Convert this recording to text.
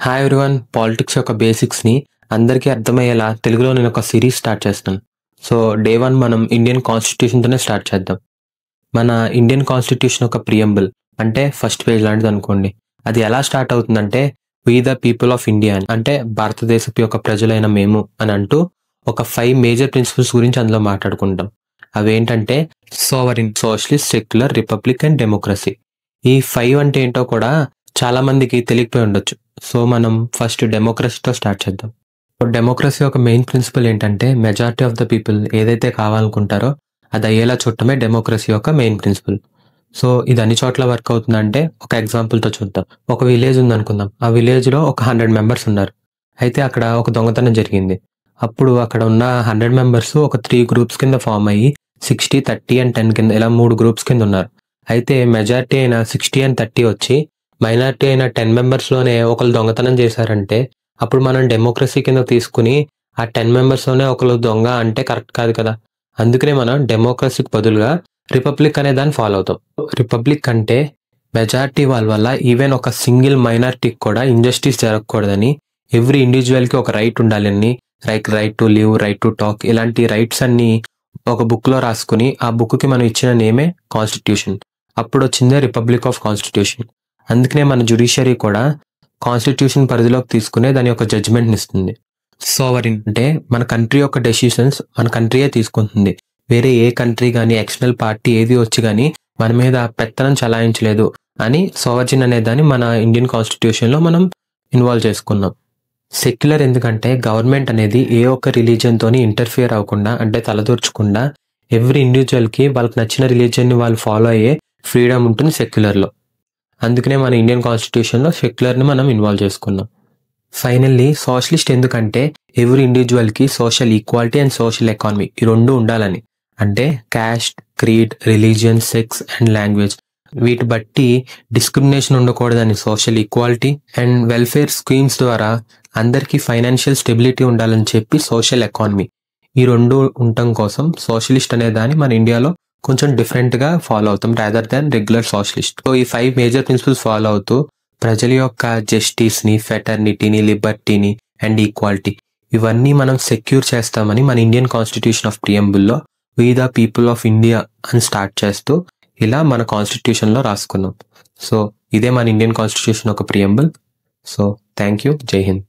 Hi everyone. Politics యొక్క బేసిక్స్ని అందరికీ అర్థమయ్యేలా తెలుగులో నేను ఒక సిరీస్ స్టార్ట్ చేస్తున్నాను. సో డే 1 మనం ఇండియన్ కాన్స్టిట్యూషన్తోనే స్టార్ట్ చేద్దాం. మన ఇండియన్ కాన్స్టిట్యూషన్ ఒక ప్రియంబుల్ అంటే ఫస్ట్ పేజ్ లాంటిది అనుకోండి. అది ఎలా స్టార్ట్ అవుతుందంటే we the people of India అంటే భారతదేశపు యొక్క ప్రజలైన మేము అని అంటూ ఒక 5 మేజర్ ప్రిన్సిపల్స్ గురించి అందులో మాట్లాడుకుంటాం. అవేంటంటే sovereign, socialist, secular, republic and democracy. ఈ 5 అంటే ఏంటో కూడా చాలా మందికి తెలియకపోయి ఉండొచ్చు. సో మనం ఫస్ట్ డెమోక్రసీతో స్టార్ట్ చేద్దాం. డెమోక్రసీ ఒక మెయిన్ ప్రిన్సిపల్ ఏంటంటే మెజారిటీ ఆఫ్ ద పీపుల్ ఏదైతే కావాలనుకుంటారో అది అయ్యేలా చూడటమే డెమోక్రసీ యొక్క మెయిన్ ప్రిన్సిపల్. సో ఇది అన్ని చోట్ల వర్క్ అవుతుందంటే ఒక ఎగ్జాంపుల్తో చూద్దాం. ఒక విలేజ్ ఉందనుకుందాం. ఆ విలేజ్లో ఒక 100 మెంబర్స్ ఉన్నారు. అయితే అక్కడ ఒక దొంగతనం జరిగింది. అప్పుడు అక్కడ ఉన్న 100 మెంబర్స్ ఒక 3 గ్రూప్స్ కింద ఫామ్ అయ్యి 60, 30 అండ్ 10 కింద ఇలా 3 గ్రూప్స్ కింద ఉన్నారు. అయితే మెజారిటీ అయిన 60 అండ్ 30 వచ్చి మైనారిటీ అయిన 10 మెంబర్స్లోనే ఒకళ్ళు దొంగతనం చేశారంటే అప్పుడు మనం డెమోక్రసీ కింద తీసుకుని ఆ 10 మెంబర్స్లోనే ఒకళ్ళు దొంగ అంటే కరెక్ట్ కాదు కదా. అందుకనే మనం డెమోక్రసీకి బదులుగా రిపబ్లిక్ అనే దాన్ని ఫాలో అవుతాం. రిపబ్లిక్ అంటే మెజారిటీ వాళ్ళ వల్ల ఈవెన్ ఒక సింగిల్ మైనారిటీకి కూడా ఇంజస్టిస్ జరగకూడదని, ఎవ్రీ ఇండివిజువల్కి ఒక రైట్ ఉండాలని, right to live, right to talk, ఇలాంటి రైట్స్ అన్ని ఒక బుక్లో రాసుకుని ఆ బుక్కి మనం ఇచ్చిన నేమే కాన్స్టిట్యూషన్. అప్పుడు వచ్చిందే రిపబ్లిక్ ఆఫ్ కాన్స్టిట్యూషన్. అందుకనే మన జ్యుడిషియరీ కూడా కాన్స్టిట్యూషన్ పరిధిలోకి తీసుకునే దాని యొక్క జడ్జిమెంట్ని ఇస్తుంది. సోవరిన్ అంటే మన కంట్రీ యొక్క డెసిషన్స్ మన కంట్రీయే తీసుకుంటుంది. వేరే ఏ కంట్రీ కానీ ఎక్స్టర్నల్ పార్టీ ఏది వచ్చి కానీ మన మీద పెత్తనం చలాయించలేదు అని సోవరిన్ అనే దాన్ని మన ఇండియన్ కాన్స్టిట్యూషన్లో మనం ఇన్వాల్వ్ చేసుకున్నాం. సెక్యులర్ ఎందుకంటే గవర్నమెంట్ అనేది ఏ ఒక్క రిలీజియన్తోని ఇంటర్ఫియర్ అవ్వకుండా అంటే తలదూర్చకుండా ఎవ్రీ ఇండివిజువల్కి వాళ్ళకి నచ్చిన రిలీజియన్ని వాళ్ళు ఫాలో అయ్యే ఫ్రీడమ్ ఉంటుంది సెక్యులర్లో. అందుకనే మన ఇండియన్ కాన్స్టిట్యూషన్లో సెక్యులర్ని మనం ఇన్వాల్వ్ చేసుకున్నాం. ఫైనల్లీ సోషలిస్ట్ ఎందుకంటే ఎవ్రీ ఇండివిజువల్కి social equality and social economy ఈ రెండు ఉండాలని. అంటే caste, creed, religion, sex and language వీటి బట్టి డిస్క్రిమినేషన్ ఉండకూడదని social equality, and welfare schemes ద్వారా అందరికీ ఫైనాన్షియల్ స్టెబిలిటీ ఉండాలని చెప్పి సోషల్ ఎకానమీ. ఈ రెండు ఉండటం కోసం సోషలిస్ట్ అనే దాన్ని మన ఇండియాలో కొంచెం డిఫరెంట్గా ఫాలో అవుతాం rather than regular socialist. So ఈ 5 మేజర్ ప్రిన్సిపల్స్ ఫాలో అవుతూ ప్రజల యొక్క జస్టిస్ని, ఫెటర్నిటీని, లిబర్టీని అండ్ ఈక్వాలిటీ ఇవన్నీ మనం సెక్యూర్ చేస్తామని మన ఇండియన్ కాన్స్టిట్యూషన్ ఆఫ్ ప్రియంబుల్లో we the people of India అని స్టార్ట్ చేస్తూ ఇలా మన కాన్స్టిట్యూషన్లో రాసుకున్నాం. సో ఇదే మన ఇండియన్ కాన్స్టిట్యూషన్ ఒక ప్రియంబుల్. So thank you. Jai Hind.